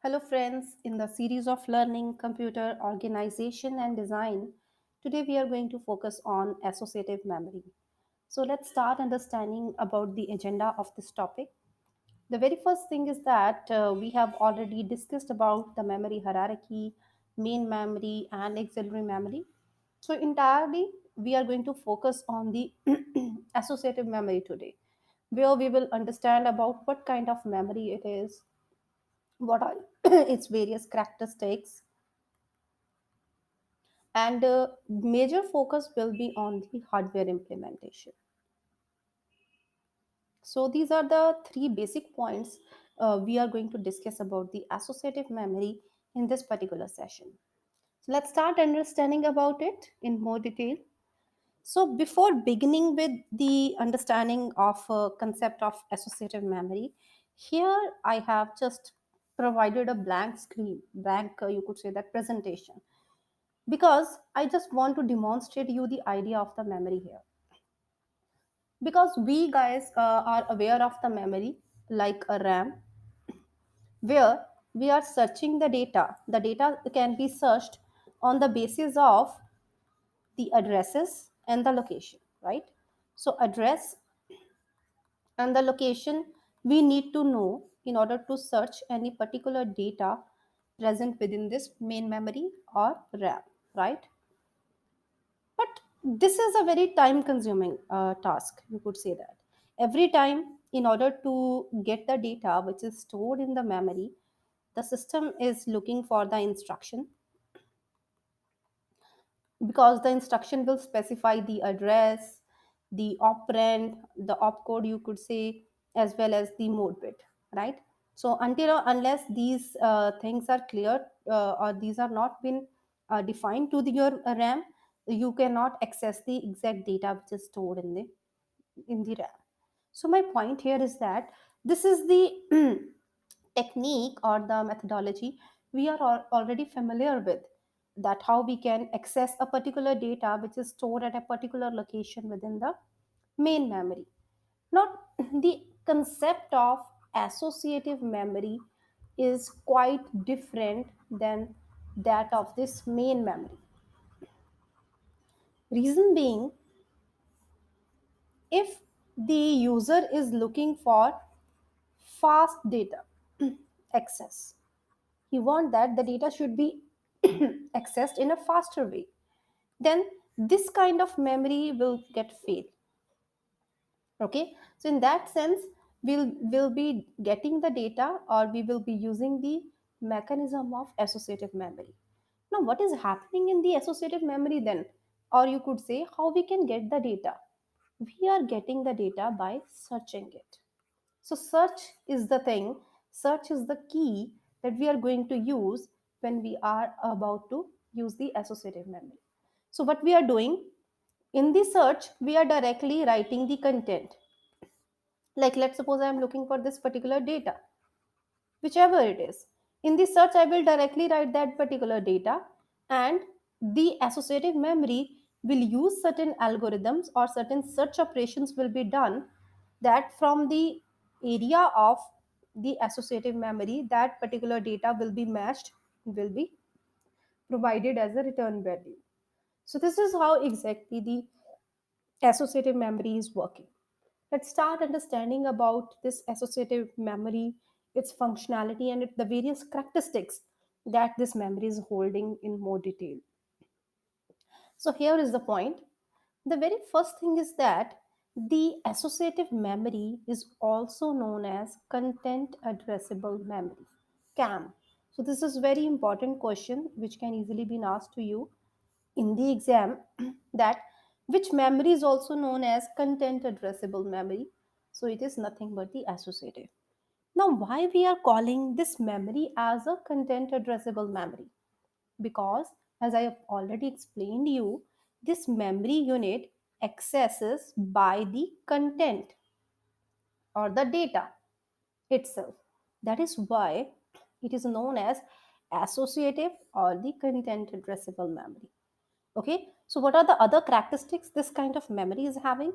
Hello, friends. In the series of learning, computer organization, and design, today we are going to focus on associative memory. So, let's start understanding about the agenda of this topic. The very first thing is that we have already discussed about the memory hierarchy, main memory, and auxiliary memory. So, entirely, we are going to focus on the associative memory today, where we will understand about what kind of memory it is, what are its various characteristics, and major focus will be on the hardware implementation. So these are the three basic points we are going to discuss about the associative memory in this particular session. So let's start understanding about it in more detail. So before beginning with the understanding of concept of associative memory, here I have just provided a blank screen, blank you could say that presentation, because I just want to demonstrate you the idea of the memory here. Because we guys are aware of the memory like a RAM, where we are searching the data. The data can be searched on the basis of the addresses and the location, right? So address and the location we need to know in order to search any particular data present within this main memory or RAM, right? But this is a very time consuming task, you could say that. Every time, in order to get the data which is stored in the memory, the system is looking for the instruction, because the instruction will specify the address, the operand, the opcode, you could say, as well as the mode bit, right? So until or unless these things are clear, or these are not been defined to your RAM, you cannot access the exact data which is stored in the RAM. So my point here is that this is the technique or the methodology we are already familiar with, that how we can access a particular data which is stored at a particular location within the main memory. Now the concept of associative memory is quite different than that of this main memory. Reason being, if the user is looking for fast data access, you want that the data should be accessed in a faster way, then this kind of memory will get fail. Okay, so in that sense, will be getting the data, or we will be using the mechanism of associative memory. Now what is happening in the associative memory then, or you could say how we can get the data? We are getting the data by searching it. So search is the thing, search is the key that we are going to use when we are about to use the associative memory. So what we are doing in the search, we are directly writing the content. Like let's suppose I am looking for this particular data, whichever it is. In the search, I will directly write that particular data, and the associative memory will use certain algorithms or certain search operations will be done, that from the area of the associative memory, that particular data will be matched, will be provided as a return value. So this is how exactly the associative memory is working. Let's start understanding about this associative memory, its functionality, and the various characteristics that this memory is holding in more detail. So, here is the point. The very first thing is that the associative memory is also known as content addressable memory, CAM. So, this is very important question which can easily be asked to you in the exam, that which memory is also known as content addressable memory. So it is nothing but the associative. Now why we are calling this memory as a content addressable memory? Because as I have already explained you, this memory unit accesses by the content or the data itself. That is why it is known as associative or the content addressable memory. Okay, so what are the other characteristics this kind of memory is having?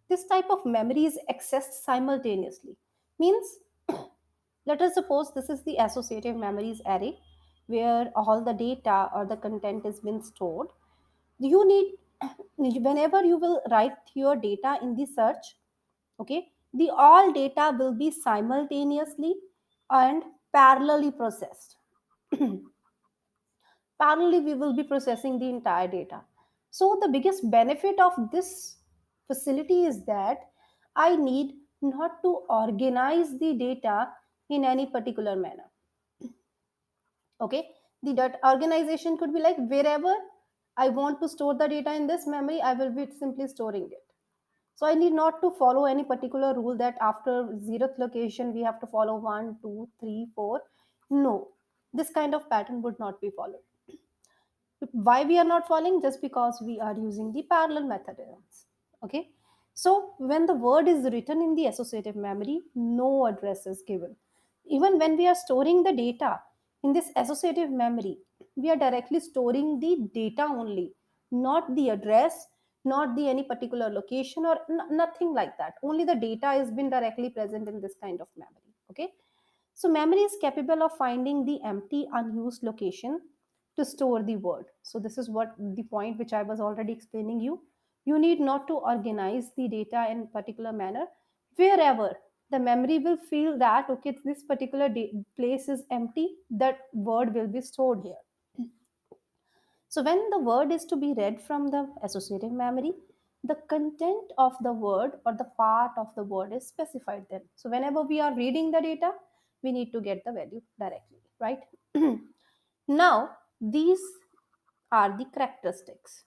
This type of memory is accessed simultaneously. Means Let us suppose this is the associative memories array where all the data or the content has been stored. You need, whenever you will write your data in the search, okay, the all data will be simultaneously and parallelly processed. Parallelly, we will be processing the entire data. So the biggest benefit of this facility is that I need not to organize the data in any particular manner. Okay, the data organization could be like wherever I want to store the data in this memory, I will be simply storing it. So I need not to follow any particular rule that after zeroth location we have to follow one, two, three, four. No, this kind of pattern would not be followed. Why we are not following? Just because we are using the parallel methods. Okay. So when the word is written in the associative memory, no address is given. Even when we are storing the data in this associative memory, we are directly storing the data only, not the address, not the any particular location or nothing like that. Only the data has been directly present in this kind of memory. Okay. So memory is capable of finding the empty unused location to store the word. So this is what the point which I was already explaining you. You need not to organize the data in particular manner. Wherever the memory will feel that okay, this particular place is empty, that word will be stored here. So when the word is to be read from the associative memory, the content of the word or the part of the word is specified then. So whenever we are reading the data, we need to get the value directly, right? Now, these are the characteristics.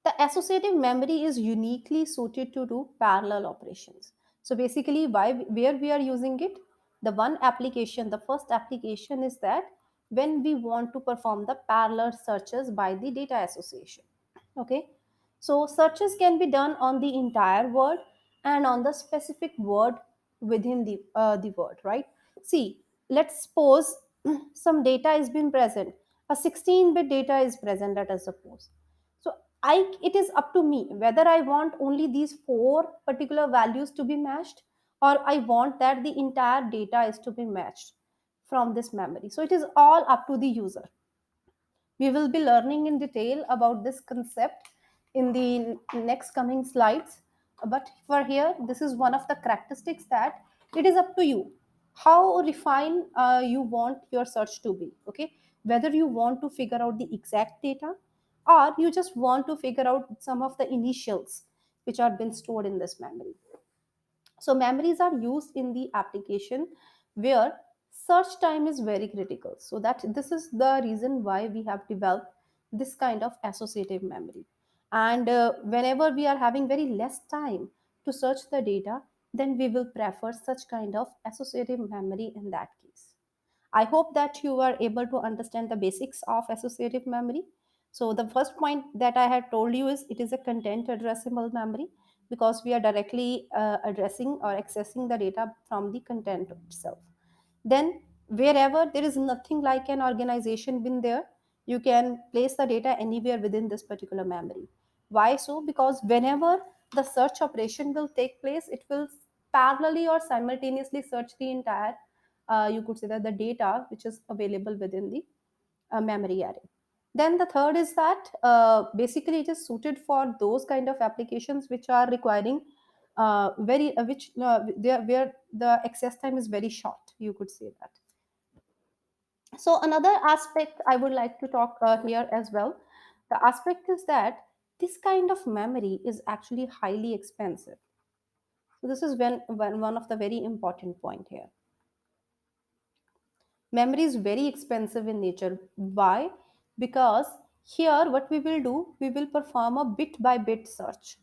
The associative memory is uniquely suited to do parallel operations. So basically, where we are using it, the one application, the first application is that when we want to perform the parallel searches by the data association. Okay, so searches can be done on the entire word and on the specific word within the word, right? See, let's suppose some data is being present. A 16-bit data is present. Let us suppose. So it is up to me whether I want only these four particular values to be matched or I want that the entire data is to be matched from this memory. So it is all up to the user. We will be learning in detail about this concept in the next coming slides. But for here, this is one of the characteristics that it is up to you how refined you want your search to be. Okay, whether you want to figure out the exact data or you just want to figure out some of the initials which are been stored in this memory. So memories are used in the application where search time is very critical. So that this is the reason why we have developed this kind of associative memory. And whenever we are having very less time to search the data, then we will prefer such kind of associative memory in that case. I hope that you are able to understand the basics of associative memory. So the first point that I had told you is it is a content addressable memory because we are directly addressing or accessing the data from the content itself. Then wherever there is nothing like an organization been there, you can place the data anywhere within this particular memory. Why so? Because whenever the search operation will take place, it will parallelly or simultaneously search the entire, you could say that the data which is available within the memory array. Then the third is that basically it is suited for those kind of applications which are requiring very which where the access time is very short, you could say that. So another aspect I would like to talk here as well. The aspect is that this kind of memory is actually highly expensive. So this is when one of the very important point here. Memory is very expensive in nature. Why? Because here what we will do, we will perform a bit by bit search.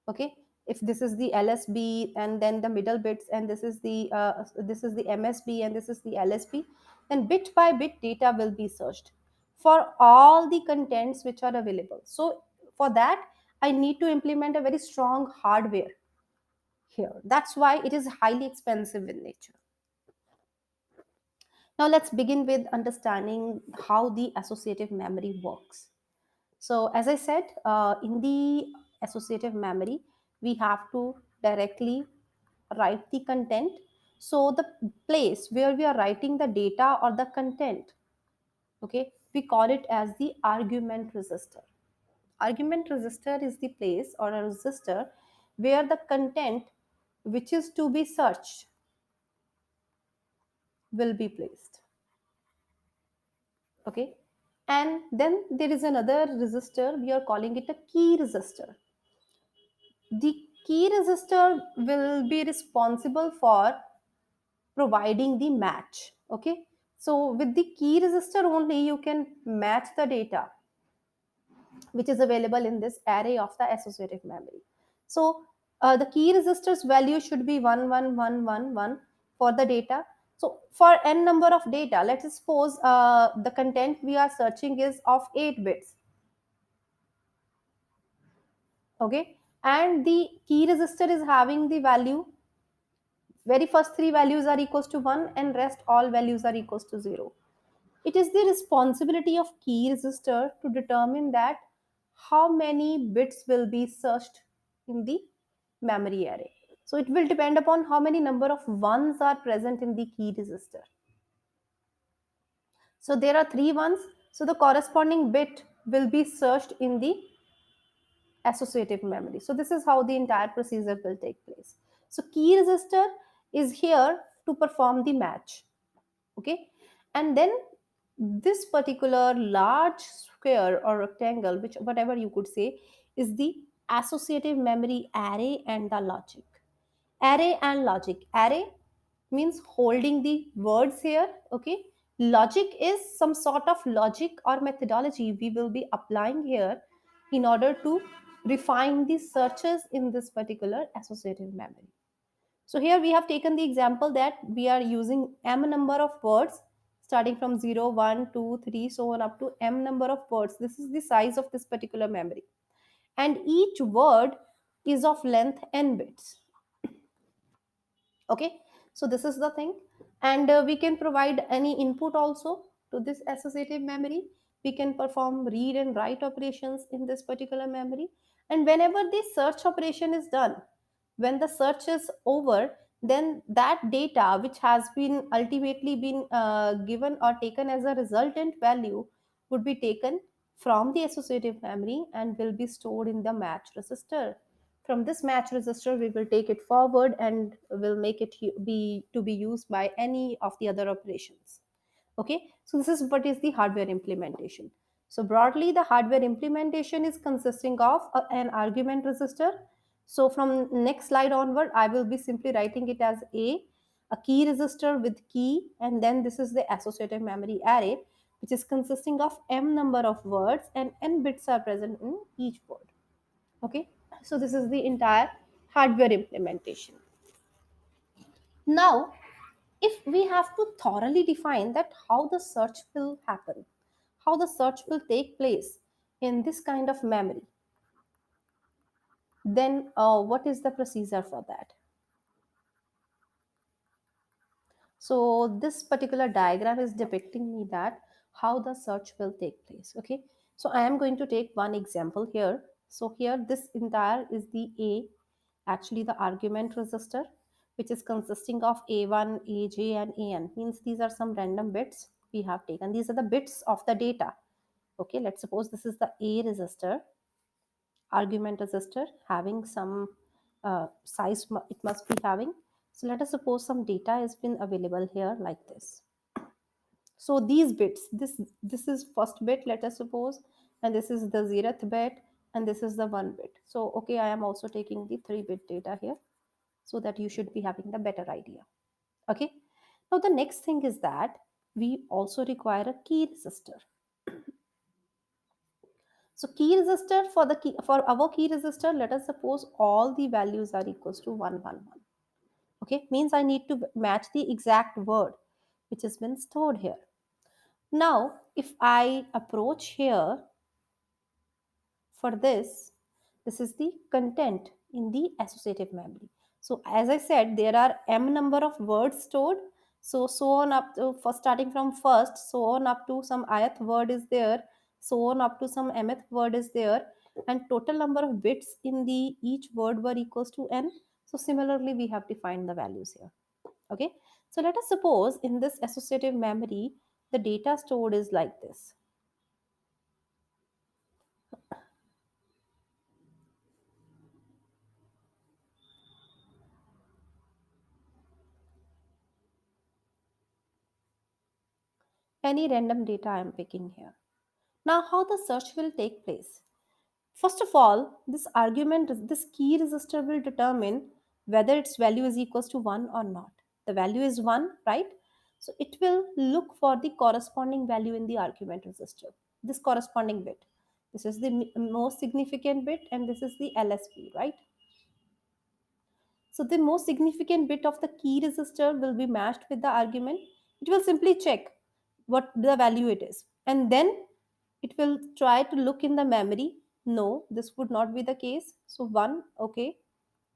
Okay, if this is the LSB and then the middle bits and this is the MSB and this is the LSB, then bit by bit data will be searched for all the contents which are available. So for that I need to implement a very strong hardware here. That's why it is highly expensive in nature. Now let's begin with understanding how the associative memory works. So as I said, in the associative memory, we have to directly write the content So the place where we are writing the data or the content, okay, we call it as the argument register. Argument register is the place or a register where the content which is to be searched will be placed. Okay. And then there is another register, we are calling it a key register. The key register will be responsible for providing the match. Okay. So with the key register only you can match the data which is available in this array of the associative memory. So the key register's value should be 11111 for the data. So for n number of data, let's suppose the content we are searching is of 8 bits. Okay. And the key register is having the value, very first three values are equals to 1 and rest all values are equals to 0. It is the responsibility of key register to determine that how many bits will be searched in the memory array. So it will depend upon how many number of ones are present in the key register. So there are three ones. So the corresponding bit will be searched in the associative memory. So this is how the entire procedure will take place. So key register is here to perform the match. Okay. And then this particular large square or rectangle, which whatever you could say, is the associative memory array and the logic. Array and logic. Array means holding the words here. Okay. Logic is some sort of logic or methodology we will be applying here in order to refine the searches in this particular associative memory. So here we have taken the example that we are using m number of words starting from 0, 1, 2, 3, so on up to m number of words. This is the size of this particular memory. And each word is of length n bits. Okay. So this is the thing. And we can provide any input also to this associative memory. We can perform read and write operations in this particular memory. And whenever the search operation is done, when the search is over, then that data which has been ultimately been given or taken as a resultant value would be taken from the associative memory and will be stored in the match register. From this match register we will take it forward and will make it be to be used by any of the other operations. Okay. So this is what is the hardware implementation. So broadly the hardware implementation is consisting of an argument register. So from next slide onward I will be simply writing it as a key register with key, and then this is the associative memory array which is consisting of m number of words and n bits are present in each word. Okay. So this is the entire hardware implementation. Now if we have to thoroughly define that how the search will happen, how the search will take place in this kind of memory, then what is the procedure for that? So this particular diagram is depicting me that how the search will take place. Okay. So I am going to take one example here. So here this entire is the actually the argument register, which is consisting of A1, AJ and AN. Means these are some random bits we have taken. These are the bits of the data. Okay. Let's suppose this is the A register, argument register having some size it must be having. So let us suppose some data has been available here like this. So these bits, this is first bit, let us suppose, and this is the 0th bit, and this is the 1 bit. So okay, I am also taking the 3-bit data here so that you should be having the better idea. Okay. Now the next thing is that we also require a key register. So key register for the key for our key register, let us suppose all the values are equals to 111. Okay, means I need to match the exact word which has been stored here. Now, if I approach here for this is the content in the associative memory. So as I said, there are m number of words stored. So on up to for starting from first, so on up to some ith word is there, so on up to some mth word is there, and total number of bits in the each word were equals to n. So similarly, we have defined the values here. Okay, so let us suppose in this associative memory, the data stored is like this. Any random data I am picking here. Now, how the search will take place? First of all, this key register will determine whether its value is equals to 1 or not. The value is 1, right? So it will look for the corresponding value in the argument register, this corresponding bit. This is the most significant bit and this is the LSB, right? So the most significant bit of the key register will be matched with the argument. It will simply check what the value it is. And then it will try to look in the memory. No, this would not be the case. So 1, okay.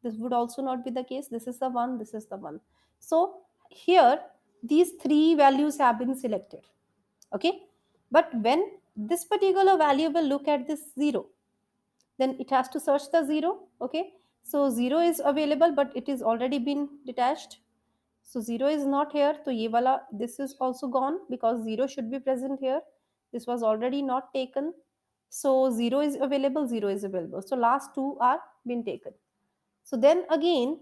This would also not be the case. This is the 1, this is the 1. So here, these three values have been selected. Okay. But when this particular value will look at this 0, then it has to search the 0. Okay, so 0 is available but it is already been detached, so 0 is not here, so ye wala, this is also gone because 0 should be present here. This was already not taken, so 0 is available, 0 is available, so last two are been taken. So then again,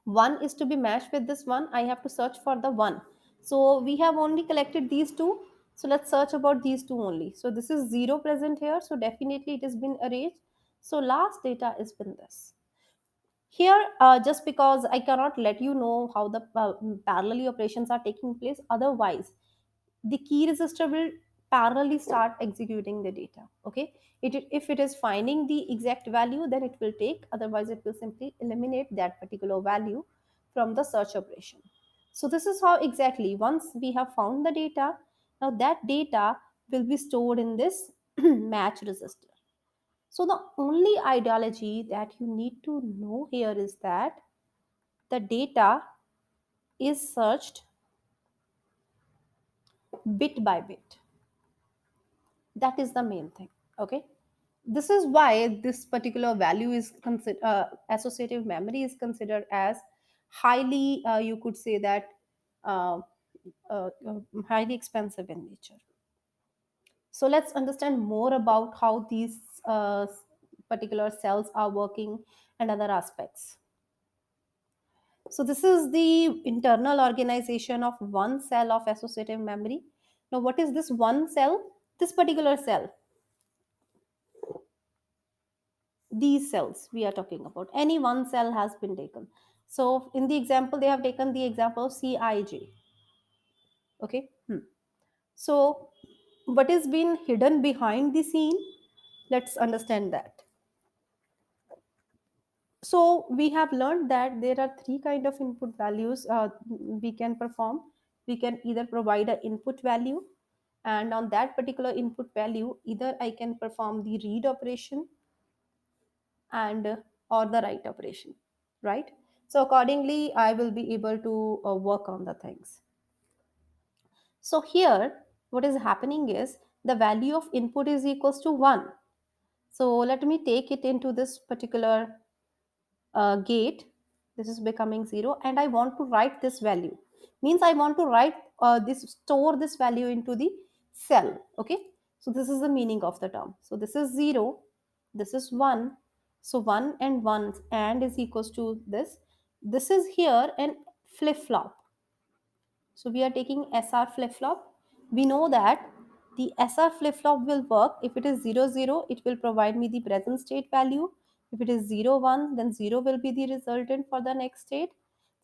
1 is to be matched with this one, I have to search for the 1. So we have only collected these two, so let's search about these two only. So this is 0 present here, so definitely it has been erased. So last data is been this here. Just because I cannot let you know how the parallelly operations are taking place, otherwise the key register will parallelly start executing the data. Okay, if it is finding the exact value, then it will take, otherwise it will simply eliminate that particular value from the search operation. So this is how exactly, once we have found the data, now that data will be stored in this match register. So the only ideology that you need to know here is that the data is searched bit by bit. That is the main thing. Okay, this is why this particular value is considered, associative memory is considered as highly, you could say that, uh, highly expensive in nature. So let's understand more about how these particular cells are working and other aspects. So this is the internal organization of one cell of associative memory. Now what is this one cell? This particular cell, these cells we are talking about, any one cell has been taken. So in the example, they have taken the example of Cij. Okay. So what is being hidden behind the scene? Let's understand that. So we have learned that there are three kind of input values we can perform. We can either provide an input value, and on that particular input value, either I can perform the read operation and or the write operation, right? So accordingly I will be able to work on the things. So here what is happening is the value of input is equals to 1. So let me take it into this particular gate. This is becoming 0 and I want to write this value, means I want to write this, store this value into the cell. Okay, so this is the meaning of the term. So this is 0, this is 1, so 1 and 1 and is equals to this. This is here and flip flop. So we are taking SR flip flop. We know that the SR flip flop will work if it is 0 0, it will provide me the present state value. If it is 0 1, then 0 will be the resultant for the next state.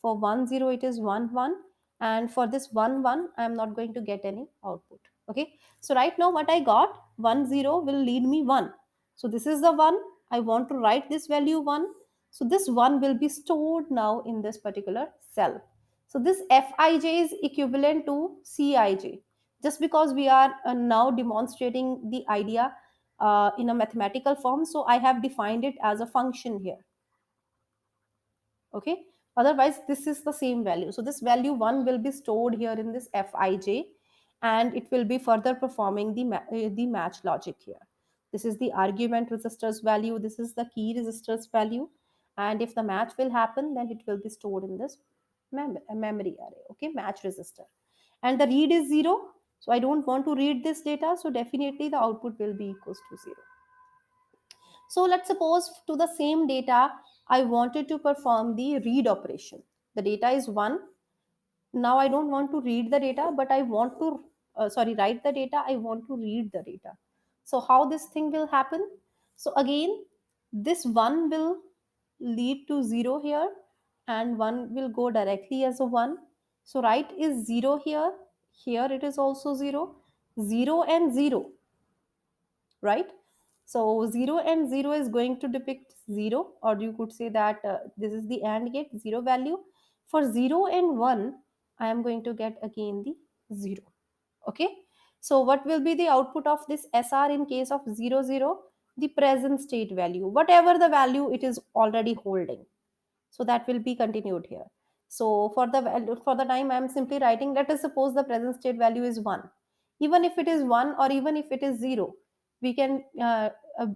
For 1 0, it is 1 1. And for this 1 1, I am not going to get any output. Okay. So right now, what I got 1 0 will lead me 1. So this is the 1. I want to write this value 1. So this 1 will be stored now in this particular cell. So this Fij is equivalent to Cij. Just because we are now demonstrating the idea in a mathematical form, so I have defined it as a function here. Okay. Otherwise, this is the same value. So this value 1 will be stored here in this Fij, and it will be further performing the match logic here. This is the argument register's value. This is the key register's value. And if the match will happen, then it will be stored in this memory array, okay, match register. And the read is 0, so I don't want to read this data, so definitely the output will be equals to 0. So let's suppose to the same data, I wanted to perform the read operation. The data is 1. Now I don't want to read the data, but I want to, write the data. I want to read the data. So how this thing will happen? So again, this 1 will lead to 0 here, and 1 will go directly as a 1. So write is 0 here. Here it is also 0. 0 and 0, right? So 0 and 0 is going to depict 0, or you could say that this is the AND gate, 0 value. For 0 and 1, I am going to get again the 0. Okay. So what will be the output of this SR in case of 0 0? The present state value, whatever the value it is already holding. So that will be continued here. So for the value, for the time I am simply writing, let us suppose the present state value is 1. Even if it is 1 or even if it is 0, we can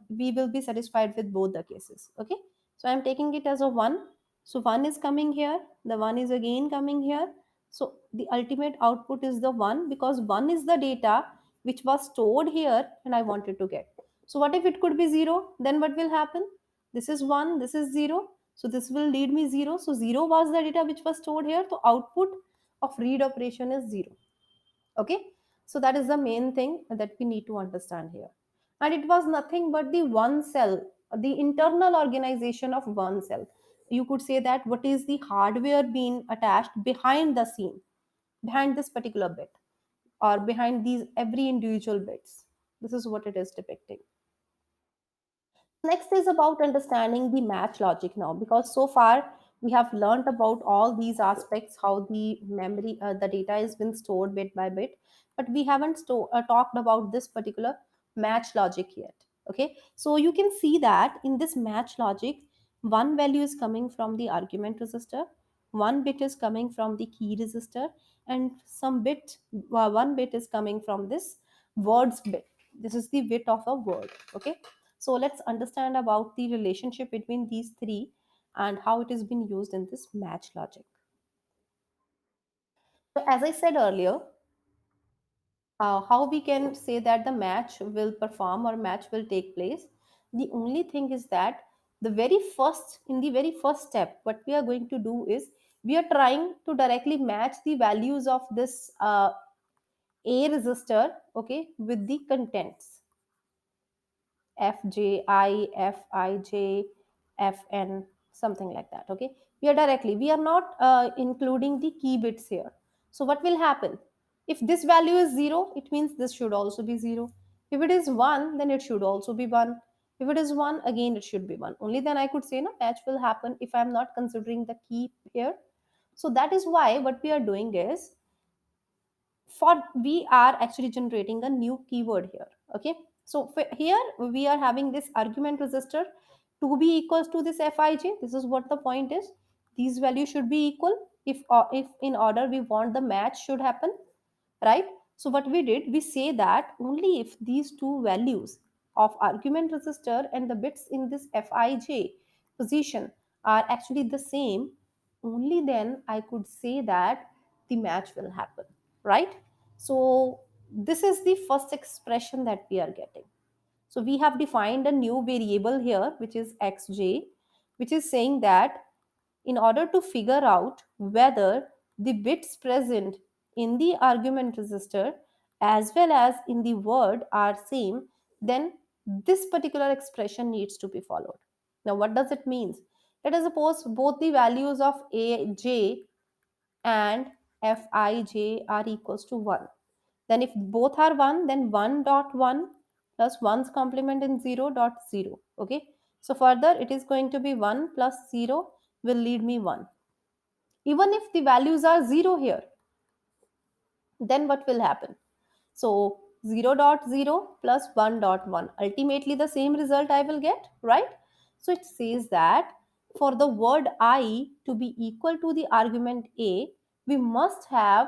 we will be satisfied with both the cases. Okay. So I am taking it as a 1. So 1 is coming here, the 1 is again coming here. So the ultimate output is the 1, because 1 is the data which was stored here and I wanted to get. So what if it could be 0? Then what will happen? This is 1, this is 0, so this will lead me 0. So 0 was the data which was stored here. So output of read operation is 0. Okay. So that is the main thing that we need to understand here. And it was nothing but the one cell, the internal organization of one cell. You could say that what is the hardware being attached behind the scene, behind this particular bit, or behind these every individual bits. This is what it is depicting. Next is about understanding the match logic now, because so far we have learned about all these aspects, how the memory, the data is been stored bit by bit, but we haven't talked about this particular match logic yet. Okay, so you can see that in this match logic, one value is coming from the argument register, one bit is coming from the key register, and some bit, one bit is coming from this words bit. This is the bit of a word. Okay, so let's understand about the relationship between these three and how it has been used in this match logic. So as I said earlier, how we can say that the match will perform or match will take place? The only thing is that in the very first step, what we are going to do is we are trying to directly match the values of this A resistor, okay, with the contents FJI, Fij, Fn, something like that. Okay, we are not including the key bits here. So what will happen? If this value is 0, it means this should also be 0. If it is 1, then it should also be 1. If it is 1, again it should be 1. Only then I could say no match will happen if I am not considering the key here. So that is why what we are doing is, for we are actually generating a new keyword here. Okay, so here we are having this argument register to be equals to this Fij. This is what the point is. These values should be equal if in order we want the match should happen, right? So what we did, we say that only if these two values of argument register and the bits in this Fij position are actually the same, only then I could say that the match will happen, right? So this is the first expression that we are getting. So we have defined a new variable here, which is xj, which is saying that in order to figure out whether the bits present in the argument register as well as in the word are same, then this particular expression needs to be followed. Now what does it mean? Let us suppose both the values of aj and Fij are equals to 1. Then if both are 1, then 1 dot 1 plus 1's complement in 0 dot 0. Okay. So further it is going to be 1 plus 0 will lead me 1. Even if the values are 0 here, then what will happen? So 0 dot 0 plus 1 dot 1. Ultimately the same result I will get, right? So it says that for the word I to be equal to the argument A, we must have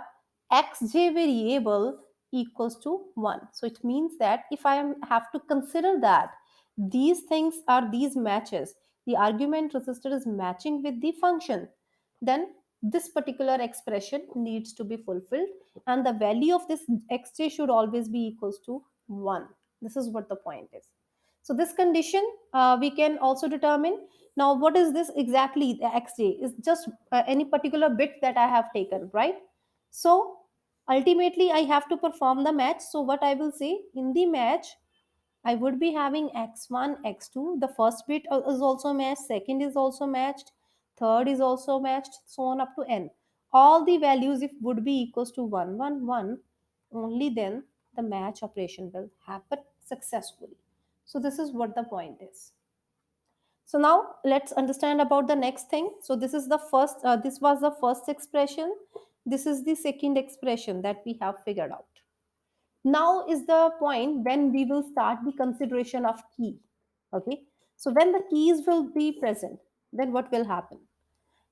xj variable equals to 1. So it means that if have to consider that these things are these matches, the argument resistor is matching with the function, then this particular expression needs to be fulfilled, and the value of this xj should always be equals to 1. This is what the point is. So this condition we can also determine. Now what is this exactly? The xj is just any particular bit that I have taken, right? So ultimately I have to perform the match. So what I will say in the match, I would be having x1, x2. The first bit is also matched, second is also matched, third is also matched, so on up to n. All the values if would be equals to 1, 1, 1, only then the match operation will happen successfully. So this is what the point is. So now let's understand about the next thing. So this is the first, this was the first expression. This is the second expression that we have figured out. Now is the point when we will start the consideration of key. Okay, so when the keys will be present, then what will happen?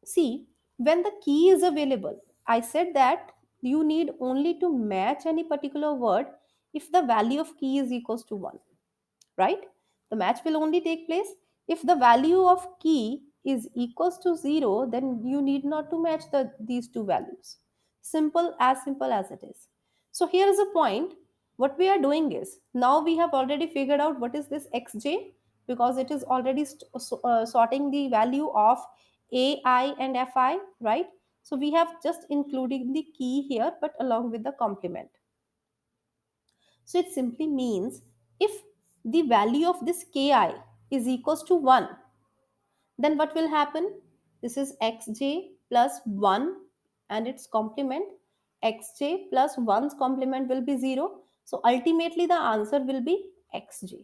See, when the key is available, I said that you need only to match any particular word if the value of key is equals to 1, right? The match will only take place if the value of key is equals to 0. Then you need not to match these two values. Simple as it is. So here is a point. What we are doing is, now we have already figured out what is this xj, because it is already sorting the value of ai and fi, right? So we have just including the key here, but along with the complement. So it simply means if the value of this ki is equals to 1, then what will happen? This is xj plus 1 and its complement. Xj plus 1's complement will be 0. So ultimately the answer will be xj.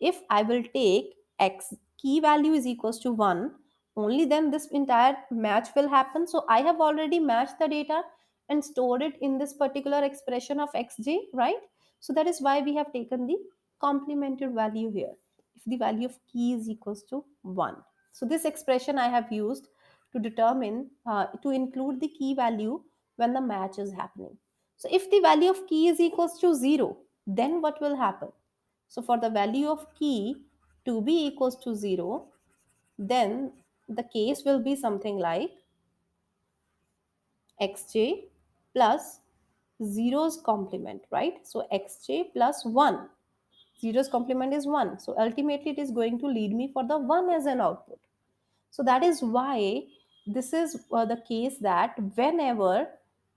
If I will take x key value is equals to 1, only then this entire match will happen. So I have already matched the data and stored it in this particular expression of xj, right? So that is why we have taken the complemented value here, if the value of key is equals to 1. So this expression I have used to determine, to include the key value when the match is happening. So if the value of key is equals to 0, then what will happen? So for the value of key to be equals to 0, then the case will be something like xj plus 0's complement, right? So xj plus 1. 0's complement is 1. So ultimately it is going to lead me for the 1 as an output. So that is why this is the case that whenever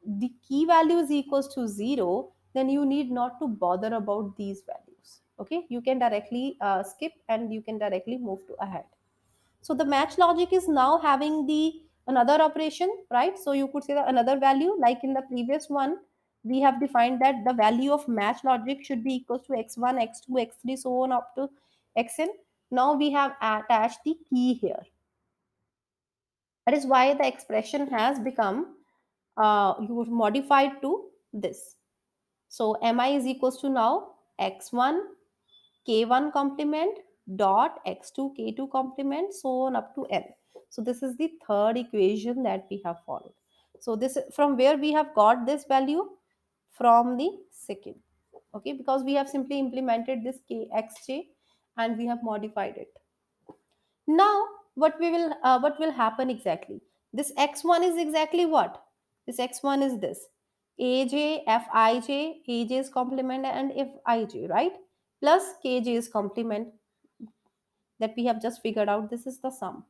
the key value is equals to 0, then you need not to bother about these values. Okay, you can directly skip and you can directly move to ahead. So the match logic is now having the another operation, right? So you could say that another value, like in the previous one, we have defined that the value of match logic should be equals to x1, x2, x3, so on up to xn. Now we have attached the key here. That is why the expression has become you modified to this. So mi is equals to now x1 k1 complement dot x2 k2 complement, so on up to n. So this is the third equation that we have followed. So this, from where we have got this value? From the second. Okay, because we have simply implemented this k xj and we have modified it. Now what will happen exactly? This x1 is exactly what? This x1 is this aj fij, aj's complement and fij, right? Plus kj's complement that we have just figured out. This is the sum.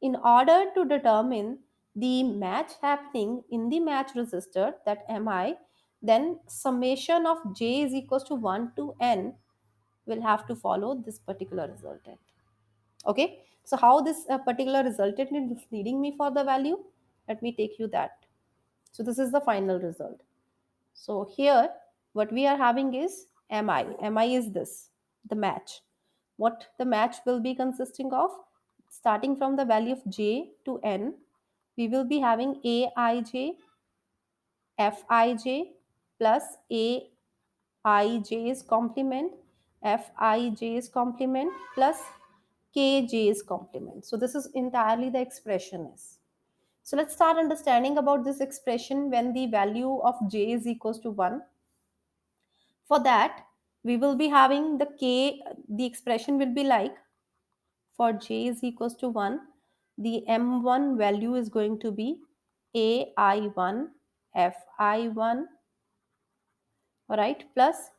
In order to determine the match happening in the match resistor, that mi, then summation of j is equals to 1 to n will have to follow this particular resultant. Okay, so how this particular resultant is leading me for the value? Let me take you that. So this is the final result. So here what we are having is mi is this, the match. What the match will be consisting of? Starting from the value of j to n, we will be having aij fij plus aij's complement, fij's complement plus kj's complement. So this is entirely the expression is. So let's start understanding about this expression when the value of j is equals to 1. For that, we will be having the expression will be like, for j is equals to 1, the m1 value is going to be ai1 fi1, right, plus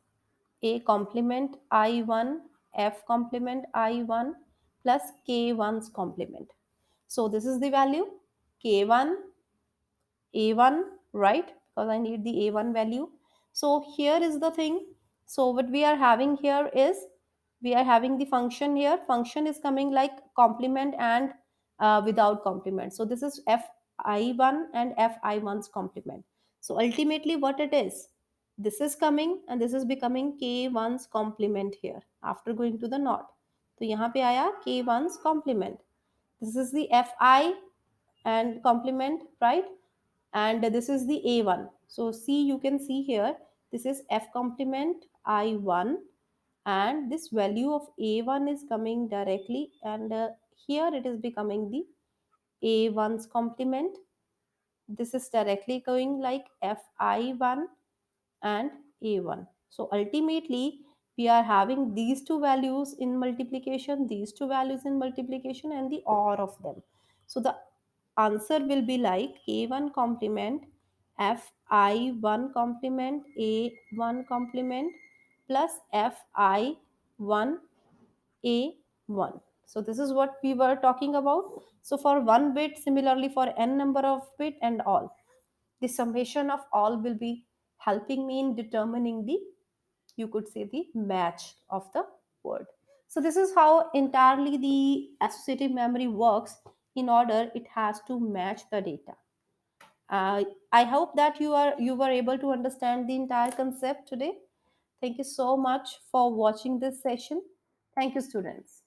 a complement I1 F complement I1 plus K1's complement. So this is the value K1 A1, right? Because I need the A1 value. So here is the thing. So what we are having here is we are having the function here. Function is coming like complement and without complement. So this is Fi1 and Fi1's complement. So ultimately what it is, this is coming and this is becoming K1's complement here after going to the NOT. तो यहाँ पे आया K1's complement. This is the Fi and complement, right? And this is the A1. So see, you can see here, this is F complement I1, and this value of A1 is coming directly, and here it is becoming the A1's complement. This is directly going like Fi1 and A1. So ultimately, we are having these two values in multiplication, these two values in multiplication, and the OR of them. So the answer will be like A1 complement Fi1 complement A1 complement plus Fi1 A1. So this is what we were talking about. So for one bit, similarly for n number of bit and all, the summation of all will be helping me in determining the, you could say, the match of the word. So this is how entirely the associative memory works. In order, it has to match the data. I hope that you were able to understand the entire concept today. Thank you so much for watching this session. Thank you, students.